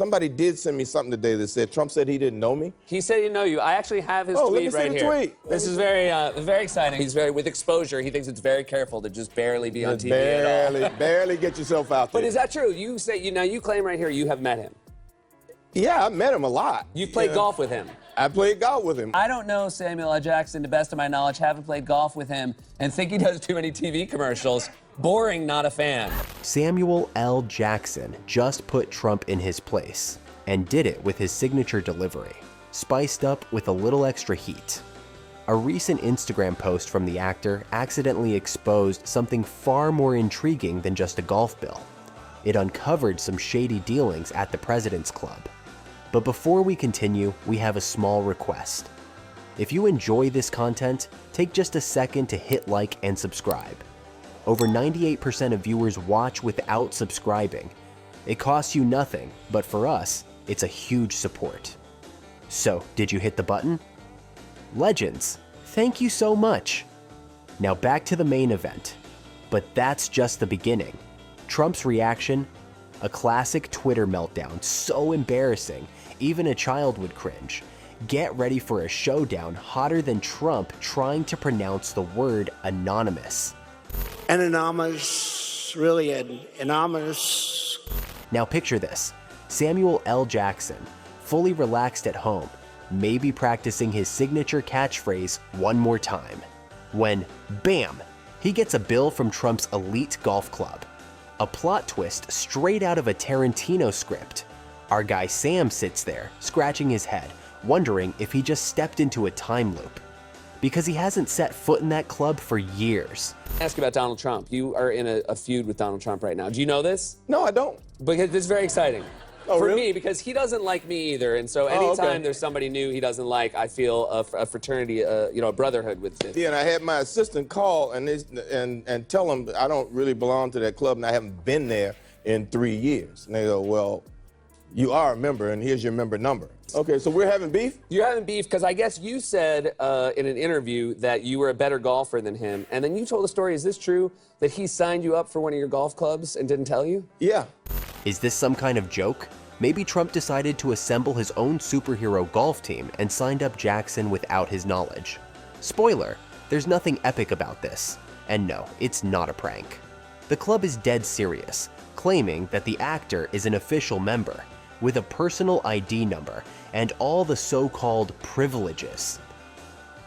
Somebody did send me something today that said Trump said he didn't know me. He said he didn't know you. I actually have his Oh, tweet right here. Tweet. This is very exciting. He's with exposure. He thinks it's very careful to just barely be on TV at all. Barely get yourself out there. But is that true? You say you claim right here you have met him. Yeah, I met him a lot. You've played golf with him. I played golf with him. I don't know Samuel L. Jackson, to the best of my knowledge, haven't played golf with him, and think he does too many TV commercials. Boring, not a fan. Samuel L. Jackson just put Trump in his place, and did it with his signature delivery, spiced up with a little extra heat. A recent Instagram post from the actor accidentally exposed something far more intriguing than just a golf bill. It uncovered some shady dealings at the President's Club. But before we continue, we have a small request. If you enjoy this content, take just a second to hit like and subscribe. Over 98% of viewers watch without subscribing. It costs you nothing, but for us, it's a huge support. So, did you hit the button? Legends, thank you so much. Now back to the main event. But that's just the beginning. Trump's reaction? A classic Twitter meltdown, so embarrassing, even a child would cringe. Get ready for a showdown hotter than Trump trying to pronounce the word anonymous. Anonymous, really anonymous. Now picture this, Samuel L. Jackson, fully relaxed at home, maybe practicing his signature catchphrase one more time, when, bam, he gets a bill from Trump's elite golf club. A plot twist straight out of a Tarantino script. Our guy Sam sits there, scratching his head, wondering if he just stepped into a time loop. Because he hasn't set foot in that club for years. Ask you about Donald Trump. You are in a feud with Donald Trump right now. Do you know this? No, I don't. Because this is very exciting. Oh, for really? me, because he doesn't like me either, and so anytime there's somebody new he doesn't like, I feel a fraternity, a brotherhood with it. Yeah, and I had my assistant call and tell him I don't really belong to that club and I haven't been there in 3 years. And they go, well, you are a member and here's your member number. Okay, so we're having beef? You're having beef because I guess you said in an interview that you were a better golfer than him, and then you told a story, is this true, that he signed you up for one of your golf clubs and didn't tell you? Yeah. Is this some kind of joke? Maybe Trump decided to assemble his own superhero golf team and signed up Jackson without his knowledge. Spoiler, there's nothing epic about this. And no, it's not a prank. The club is dead serious, claiming that the actor is an official member, with a personal ID number and all the so-called privileges.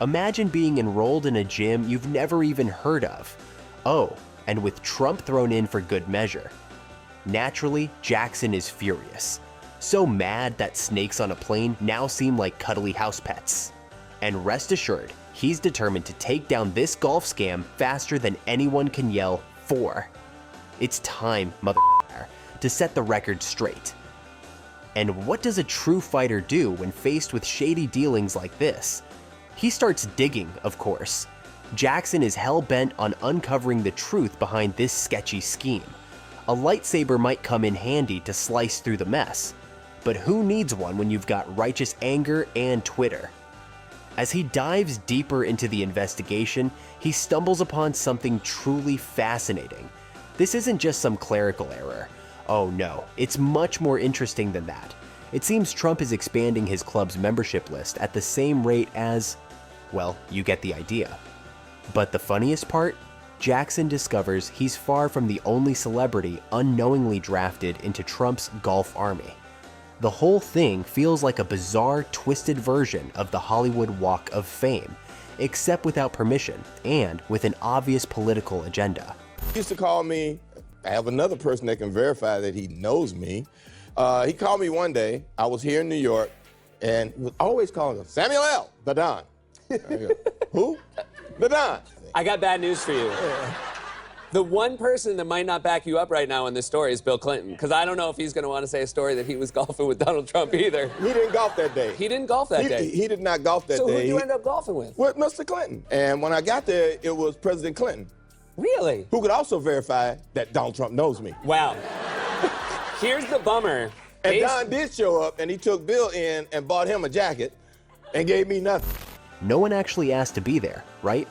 Imagine being enrolled in a gym you've never even heard of. Oh, and with Trump thrown in for good measure. Naturally, Jackson is furious. So mad that snakes on a plane now seem like cuddly house pets. And rest assured, he's determined to take down this golf scam faster than anyone can yell "for." It's time, motherfucker, to set the record straight. And what does a true fighter do when faced with shady dealings like this? He starts digging, of course. Jackson is hell-bent on uncovering the truth behind this sketchy scheme. A lightsaber might come in handy to slice through the mess, but who needs one when you've got righteous anger and Twitter? As he dives deeper into the investigation, he stumbles upon something truly fascinating. This isn't just some clerical error. Oh no, it's much more interesting than that. It seems Trump is expanding his club's membership list at the same rate as, well, you get the idea. But the funniest part? Jackson discovers he's far from the only celebrity unknowingly drafted into Trump's golf army. The whole thing feels like a bizarre, twisted version of the Hollywood Walk of Fame, except without permission and with an obvious political agenda. He used to call me, I have another person that can verify that he knows me. He called me one day, I was here in New York, and he was always calling him, Samuel L., the Don. I go, who? The Don. I got bad news for you. Yeah. The one person that might not back you up right now in this story is Bill Clinton, because I don't know if he's going to want to say a story that he was golfing with Donald Trump either. He didn't golf that day. He didn't golf that day? He did not golf that day. So who did you end up golfing with? With Mr. Clinton. And when I got there, it was President Clinton. Really? Who could also verify that Donald Trump knows me. Wow. Here's the bummer. And Don did show up, and he took Bill in and bought him a jacket and gave me nothing. No one actually asked to be there, right?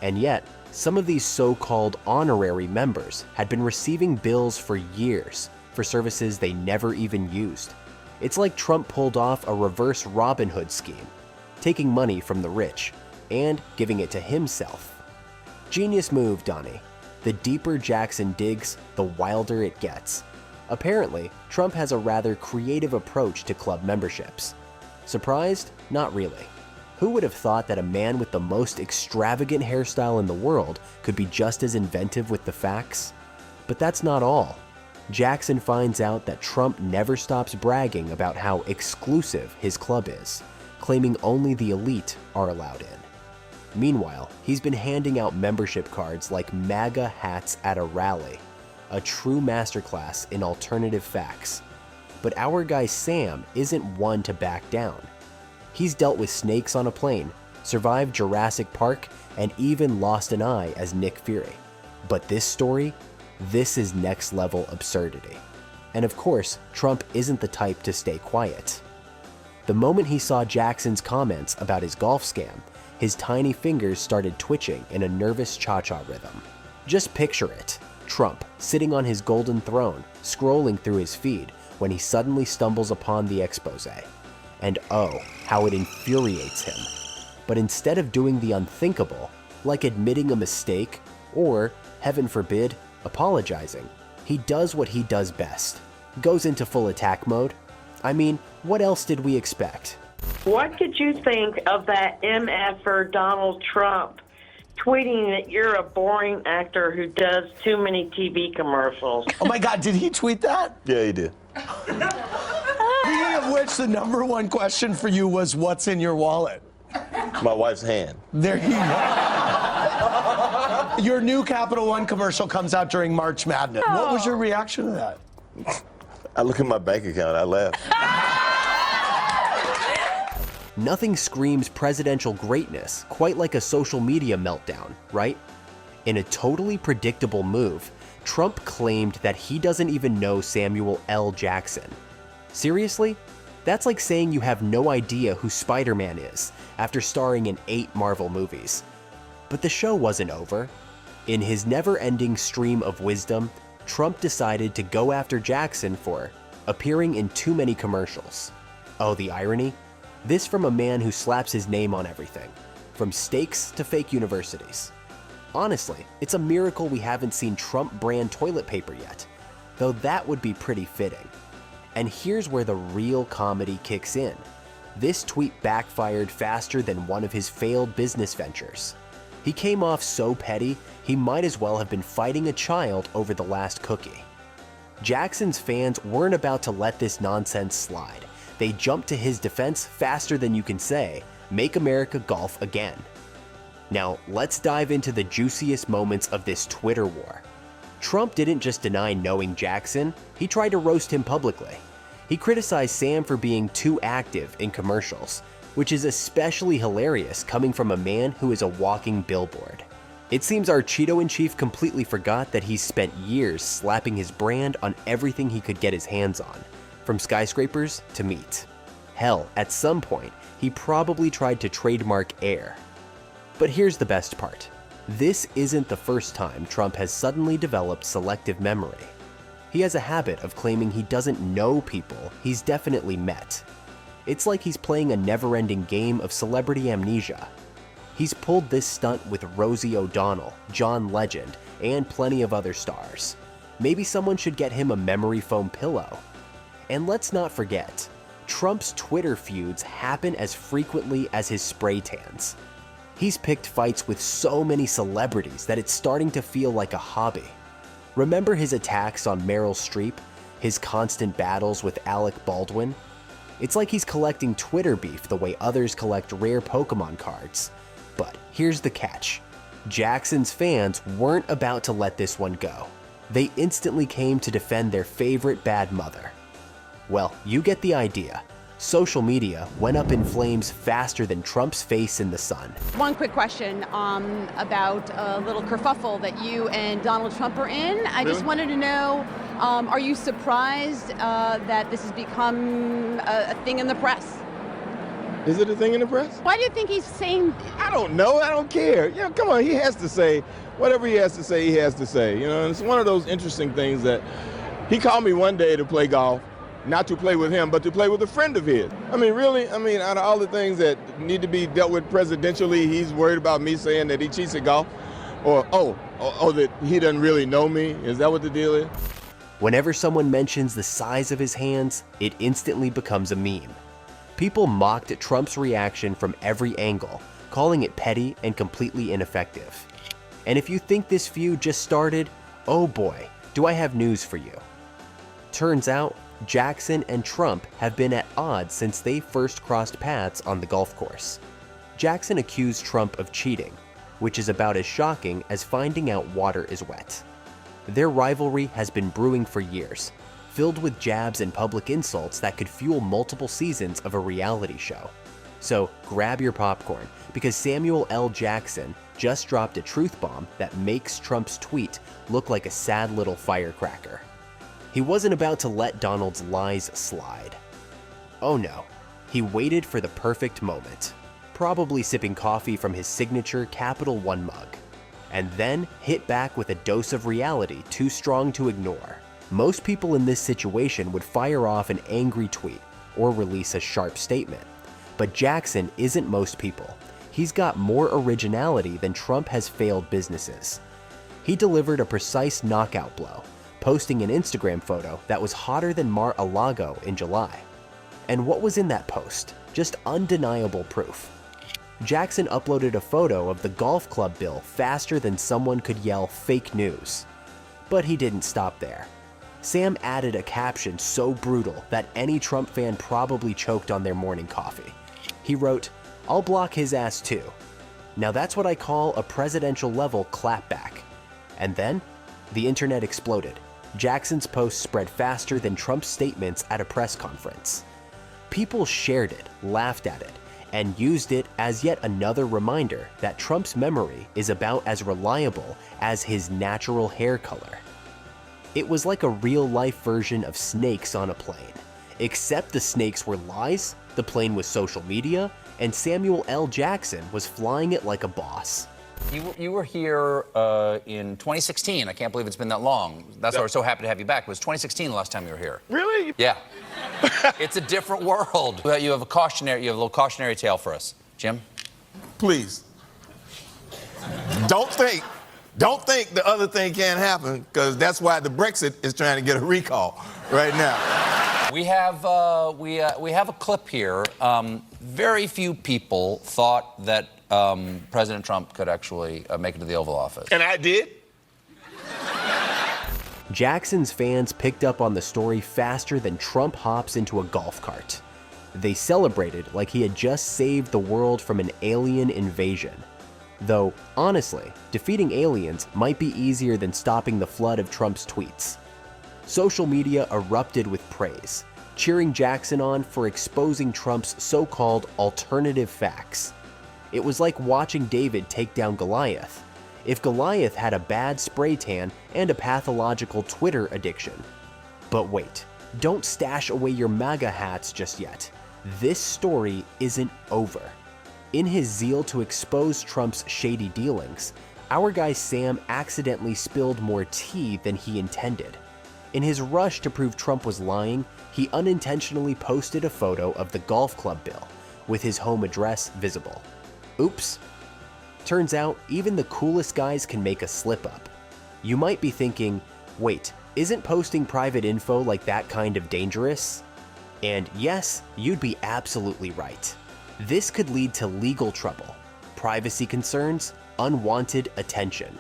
And yet, some of these so-called honorary members had been receiving bills for years for services they never even used. It's like Trump pulled off a reverse Robin Hood scheme, taking money from the rich and giving it to himself. Genius move, Donnie. The deeper Jackson digs, the wilder it gets. Apparently, Trump has a rather creative approach to club memberships. Surprised? Not really. Who would have thought that a man with the most extravagant hairstyle in the world could be just as inventive with the facts? But that's not all. Jackson finds out that Trump never stops bragging about how exclusive his club is, claiming only the elite are allowed in. Meanwhile, he's been handing out membership cards like MAGA hats at a rally, a true masterclass in alternative facts. But our guy Sam isn't one to back down. He's dealt with snakes on a plane, survived Jurassic Park, and even lost an eye as Nick Fury. But this story, this is next level absurdity. And of course, Trump isn't the type to stay quiet. The moment he saw Jackson's comments about his golf scam, his tiny fingers started twitching in a nervous cha-cha rhythm. Just picture it, Trump sitting on his golden throne, scrolling through his feed when he suddenly stumbles upon the expose. And oh, how it infuriates him. But instead of doing the unthinkable, like admitting a mistake, or, heaven forbid, apologizing, he does what he does best. Goes into full attack mode. I mean, what else did we expect? What did you think of that MFer Donald Trump tweeting that you're a boring actor who does too many TV commercials? Oh my God, did he tweet that? Yeah, he did. Speaking of which, the number one question for you was, what's in your wallet? My wife's hand. There you go. Your new Capital One commercial comes out during March Madness. What was your reaction to that? I look at my bank account, I laugh. Nothing screams presidential greatness quite like a social media meltdown, right? In a totally predictable move, Trump claimed that he doesn't even know Samuel L. Jackson. Seriously? That's like saying you have no idea who Spider-Man is after starring in 8 Marvel movies. But the show wasn't over. In his never-ending stream of wisdom, Trump decided to go after Jackson for appearing in too many commercials. Oh, the irony? This from a man who slaps his name on everything, from steaks to fake universities. Honestly, it's a miracle we haven't seen Trump brand toilet paper yet, though that would be pretty fitting. And here's where the real comedy kicks in. This tweet backfired faster than one of his failed business ventures. He came off so petty, he might as well have been fighting a child over the last cookie. Jackson's fans weren't about to let this nonsense slide. They jumped to his defense faster than you can say, "Make America golf again." Now, let's dive into the juiciest moments of this Twitter war. Trump didn't just deny knowing Jackson, he tried to roast him publicly. He criticized Sam for being too active in commercials, which is especially hilarious coming from a man who is a walking billboard. It seems our Cheeto-in-Chief completely forgot that he's spent years slapping his brand on everything he could get his hands on, from skyscrapers to meat. Hell, at some point, he probably tried to trademark air. But here's the best part. This isn't the first time Trump has suddenly developed selective memory. He has a habit of claiming he doesn't know people he's definitely met. It's like he's playing a never-ending game of celebrity amnesia. He's pulled this stunt with Rosie O'Donnell, John Legend, and plenty of other stars. Maybe someone should get him a memory foam pillow. And let's not forget, Trump's Twitter feuds happen as frequently as his spray tans. He's picked fights with so many celebrities that it's starting to feel like a hobby. Remember his attacks on Meryl Streep? His constant battles with Alec Baldwin? It's like he's collecting Twitter beef the way others collect rare Pokemon cards. But here's the catch. Jackson's fans weren't about to let this one go. They instantly came to defend their favorite bad mother. Well, you get the idea. Social media went up in flames faster than Trump's face in the sun. One quick question about a little kerfuffle that you and Donald Trump are in. I just wanted to know, are you surprised that this has become a thing in the press? Is it a thing in the press? Why do you think he's saying? I don't know. I don't care. You know, come on. He has to say whatever he has to say. He has to say. You know, and it's one of those interesting things that he called me one day to play golf, not to play with him, but to play with a friend of his. I mean, really? I mean, out of all the things that need to be dealt with presidentially, he's worried about me saying that he cheats at golf? Or, that he doesn't really know me? Is that what the deal is? Whenever someone mentions the size of his hands, it instantly becomes a meme. People mocked Trump's reaction from every angle, calling it petty and completely ineffective. And if you think this feud just started, oh boy, do I have news for you. Turns out, Jackson and Trump have been at odds since they first crossed paths on the golf course. Jackson accused Trump of cheating, which is about as shocking as finding out water is wet. Their rivalry has been brewing for years, filled with jabs and public insults that could fuel multiple seasons of a reality show. So grab your popcorn, because Samuel L. Jackson just dropped a truth bomb that makes Trump's tweet look like a sad little firecracker. He wasn't about to let Donald's lies slide. Oh no, he waited for the perfect moment, probably sipping coffee from his signature Capital One mug, and then hit back with a dose of reality too strong to ignore. Most people in this situation would fire off an angry tweet or release a sharp statement. But Jackson isn't most people. He's got more originality than Trump has failed businesses. He delivered a precise knockout blow, posting an Instagram photo that was hotter than Mar-a-Lago in July. And what was in that post? Just undeniable proof. Jackson uploaded a photo of the golf club bill faster than someone could yell fake news. But he didn't stop there. Sam added a caption so brutal that any Trump fan probably choked on their morning coffee. He wrote, "I'll block his ass too." Now that's what I call a presidential level clapback. And then, the internet exploded. Jackson's post spread faster than Trump's statements at a press conference. People shared it, laughed at it, and used it as yet another reminder that Trump's memory is about as reliable as his natural hair color. It was like a real-life version of snakes on a plane, except the snakes were lies, the plane was social media, and Samuel L. Jackson was flying it like a boss. You were here in 2016. I can't believe it's been that long. That's why we're so happy to have you back. It was 2016 the last time you were here. Really? Yeah. It's a different world. You have a little cautionary tale for us. Jim? Please. Don't think the other thing can't happen, because that's why the Brexit is trying to get a recall right now. We have a clip here. Very few people thought that President Trump could actually make it to the Oval Office. And I did. Jackson's fans picked up on the story faster than Trump hops into a golf cart. They celebrated like he had just saved the world from an alien invasion. Though, honestly, defeating aliens might be easier than stopping the flood of Trump's tweets. Social media erupted with praise, cheering Jackson on for exposing Trump's so-called alternative facts. It was like watching David take down Goliath, if Goliath had a bad spray tan and a pathological Twitter addiction. But wait, don't stash away your MAGA hats just yet. This story isn't over. In his zeal to expose Trump's shady dealings, our guy Sam accidentally spilled more tea than he intended. In his rush to prove Trump was lying, he unintentionally posted a photo of the golf club bill, with his home address visible. Oops. Turns out, even the coolest guys can make a slip-up. You might be thinking, wait, isn't posting private info like that kind of dangerous? And yes, you'd be absolutely right. This could lead to legal trouble, privacy concerns, unwanted attention.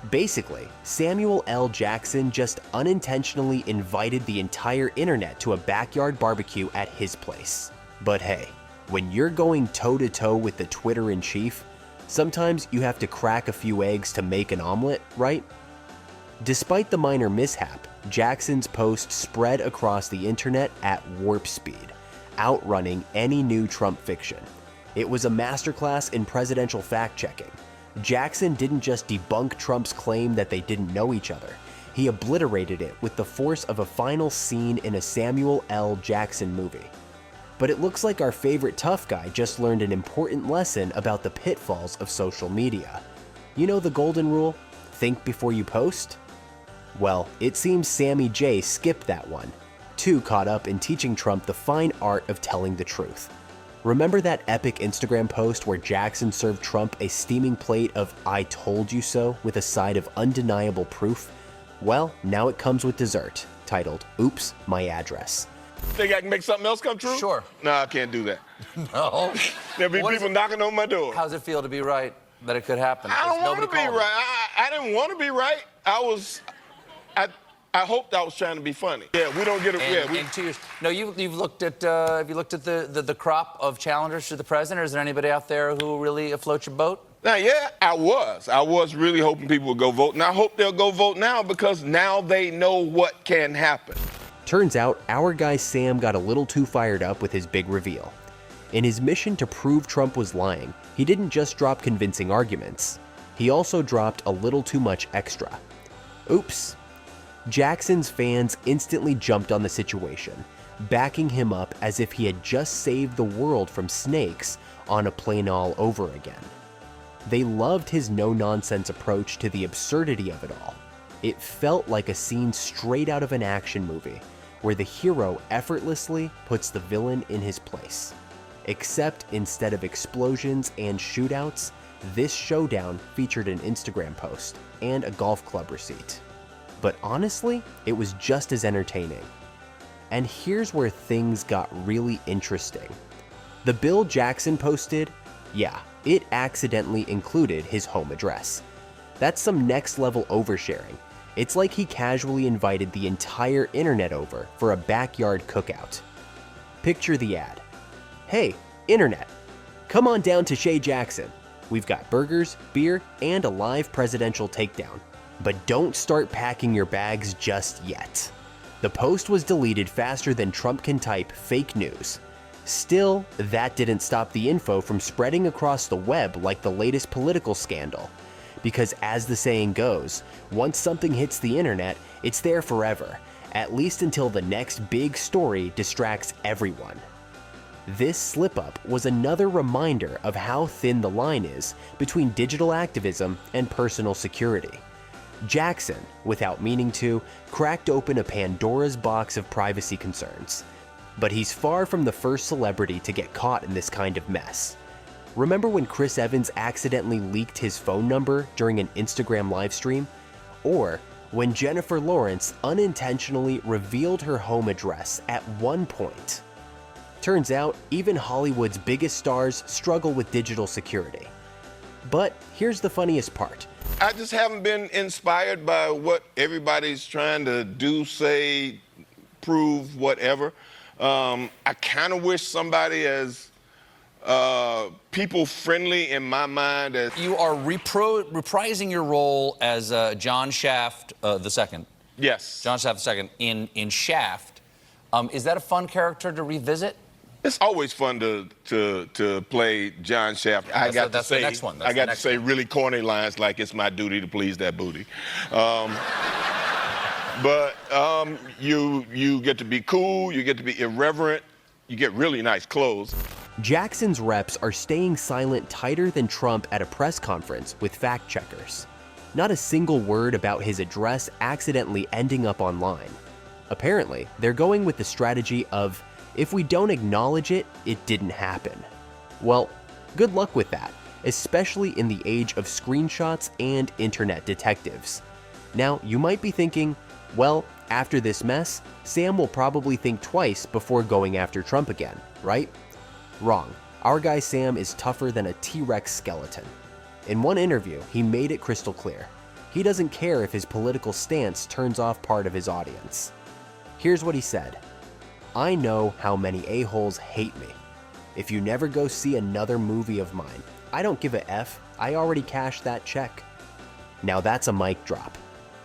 Basically, Samuel L. Jackson just unintentionally invited the entire internet to a backyard barbecue at his place. But hey, when you're going toe-to-toe with the Twitter-in-chief, sometimes you have to crack a few eggs to make an omelet, right? Despite the minor mishap, Jackson's post spread across the internet at warp speed, outrunning any new Trump fiction. It was a masterclass in presidential fact-checking. Jackson didn't just debunk Trump's claim that they didn't know each other. He obliterated it with the force of a final scene in a Samuel L. Jackson movie. But it looks like our favorite tough guy just learned an important lesson about the pitfalls of social media. You know the golden rule? Think before you post? Well, it seems Sammy J skipped that one. too caught up in teaching Trump the fine art of telling the truth. Remember that epic Instagram post where Jackson served Trump a steaming plate of "I told you so" with a side of undeniable proof? Well, now it comes with dessert, titled "Oops, My Address." Think I can make something else come true? Sure. No, I can't do that. No. There'll be What people is it- knocking on my door. How's it feel to be right that it could happen? I don't want to be Nobody right. I didn't want to be right. I hoped I was trying to be funny. Yeah, we don't get it. And, Yeah, in 2 years. No, you've looked at have you looked at the crop of challengers to the president? Is there anybody out there who really afloats your boat? Now, yeah, I was really hoping people would go vote, and I hope they'll go vote now because now they know what can happen. Turns out, our guy Sam got a little too fired up with his big reveal. In his mission to prove Trump was lying, he didn't just drop convincing arguments. He also dropped a little too much extra. Oops. Jackson's fans instantly jumped on the situation, backing him up as if he had just saved the world from snakes on a plane all over again. They loved his no-nonsense approach to the absurdity of it all. It felt like a scene straight out of an action movie, where the hero effortlessly puts the villain in his place. Except instead of explosions and shootouts, this showdown featured an Instagram post and a golf club receipt. But honestly, it was just as entertaining. And here's where things got really interesting. The bill Jackson posted, yeah, it accidentally included his home address. That's some next level oversharing. It's like he casually invited the entire internet over for a backyard cookout. Picture the ad. Hey, internet, come on down to Shea Jackson. We've got burgers, beer, and a live presidential takedown. But don't start packing your bags just yet. The post was deleted faster than Trump can type fake news. Still, that didn't stop the info from spreading across the web like the latest political scandal. Because as the saying goes, once something hits the internet, it's there forever, at least until the next big story distracts everyone. This slip-up was another reminder of how thin the line is between digital activism and personal security. Jackson, without meaning to, cracked open a Pandora's box of privacy concerns. But he's far from the first celebrity to get caught in this kind of mess. Remember when Chris Evans accidentally leaked his phone number during an Instagram livestream? Or when Jennifer Lawrence unintentionally revealed her home address at one point? Turns out, even Hollywood's biggest stars struggle with digital security. But here's the funniest part. I just haven't been inspired by what everybody's trying to do, say, prove, whatever. I kind of wish somebody as people-friendly in my mind as... You are reprising your role as John Shaft II. Yes. John Shaft II in Shaft. Is that a fun character to revisit? It's always fun to play John Shaft. I got to say, the next one. I got to say really corny lines like "It's my duty to please that booty," but you get to be cool, you get to be irreverent, you get really nice clothes. Jackson's reps are staying silent tighter than Trump at a press conference with fact checkers. Not a single word about his address accidentally ending up online. Apparently, they're going with the strategy of, if we don't acknowledge it, it didn't happen. Well, good luck with that, especially in the age of screenshots and internet detectives. Now, you might be thinking, well, after this mess, Sam will probably think twice before going after Trump again, right? Wrong. Our guy Sam is tougher than a T-Rex skeleton. In one interview, he made it crystal clear. He doesn't care if his political stance turns off part of his audience. Here's what he said. I know how many a-holes hate me. If you never go see another movie of mine, I don't give a F, I already cashed that check. Now that's a mic drop.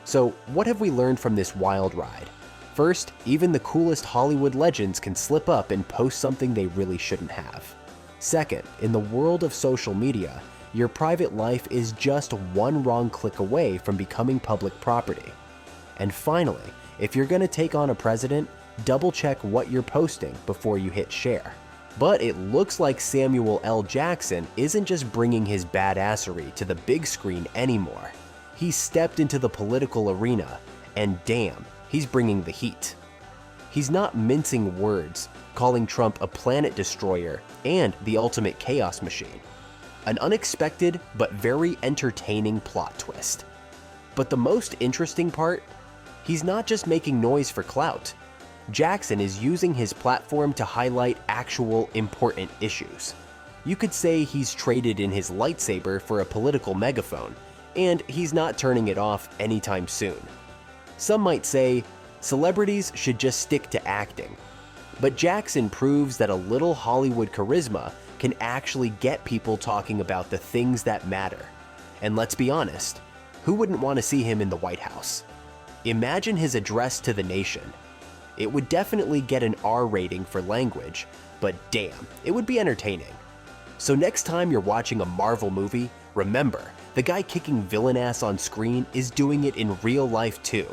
So what have we learned from this wild ride? First, even the coolest Hollywood legends can slip up and post something they really shouldn't have. Second, in the world of social media, your private life is just one wrong click away from becoming public property. And finally, if you're gonna take on a president, double check what you're posting before you hit share. But it looks like Samuel L. Jackson isn't just bringing his badassery to the big screen anymore. He stepped into the political arena, and damn, he's bringing the heat. He's not mincing words, calling Trump a planet destroyer and the ultimate chaos machine. An unexpected but very entertaining plot twist. But the most interesting part? He's not just making noise for clout. Jackson is using his platform to highlight actual important issues. You could say he's traded in his lightsaber for a political megaphone, and he's not turning it off anytime soon. Some might say, celebrities should just stick to acting. But Jackson proves that a little Hollywood charisma can actually get people talking about the things that matter. And let's be honest, who wouldn't want to see him in the White House? Imagine his address to the nation. It would definitely get an R rating for language, but damn, it would be entertaining. So next time you're watching a Marvel movie, remember, the guy kicking villain ass on screen is doing it in real life too.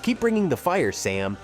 Keep bringing the fire, Sam.